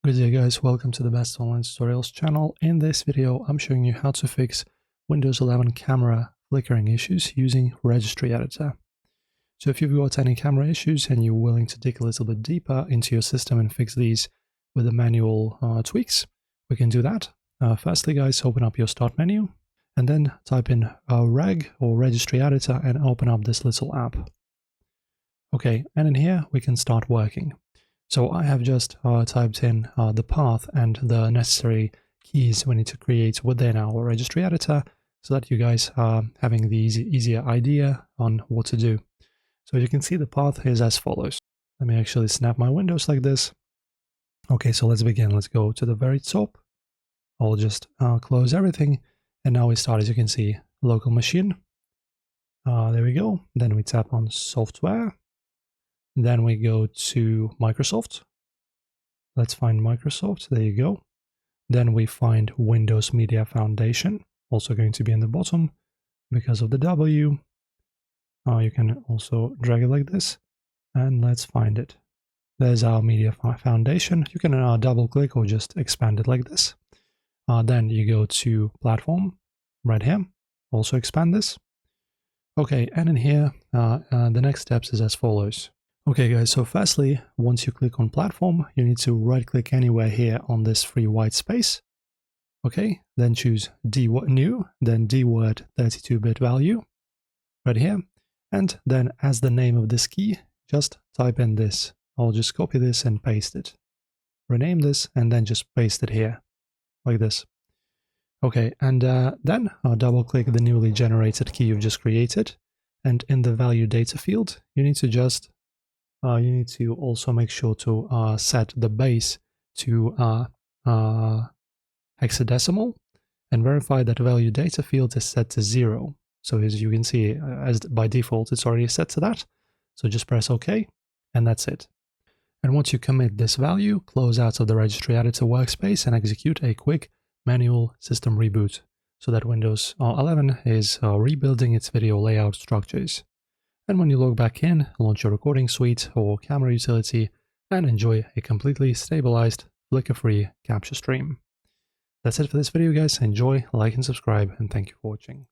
Good day guys, welcome to the Best Online Tutorials channel. In this video, I'm showing you how to fix Windows 11 camera flickering issues using Registry editor. So if you've got any camera issues and you're willing to dig a little bit deeper into your system and fix these with the manual tweaks, we can do that. Firstly guys, open up your Start menu and then type in Reg or Registry editor and open up this little app. Okay, and in here we can start working. So I have just typed in the path and the necessary keys we need to create within our registry editor so that you guys are having the easier idea on what to do. So as you can see, the path is as follows. Let me actually snap my windows like this. Okay, so let's begin. Let's go to the very top. I'll just close everything. And now we start, as you can see, local machine. There we go. Then we tap on software. Then we go to Microsoft. Let's find Microsoft. There you go. Then we find Windows Media Foundation, also going to be in the bottom because of the W. You can also drag it like this, and let's find it. There's our Media Foundation. You can double click or just expand it like this. Then you go to Platform right here. Also expand this. Okay, and in here, the next steps is as follows. Okay guys, so firstly, once you click on platform, you need to right click anywhere here on this free white space. Okay, then choose new, then dword 32-bit value right here. And then as the name of this key, just type in this. I'll just copy this and paste it. Rename this and then just paste it here like this. Okay, and then I'll double click the newly generated key you've just created. And in the value data field, you need to just you need to also make sure to set the base to hexadecimal and verify that value data field is set to 0. So as you can see, as by default, it's already set to that. So just press OK, and that's it. And once you commit this value, close out of the Registry Editor workspace and execute a quick manual system reboot so that Windows 11 is rebuilding its video layout structures. And when you log back in, launch your recording suite or camera utility and enjoy a completely stabilized, flicker-free capture stream. That's it for this video guys. Enjoy, like and subscribe, and thank you for watching.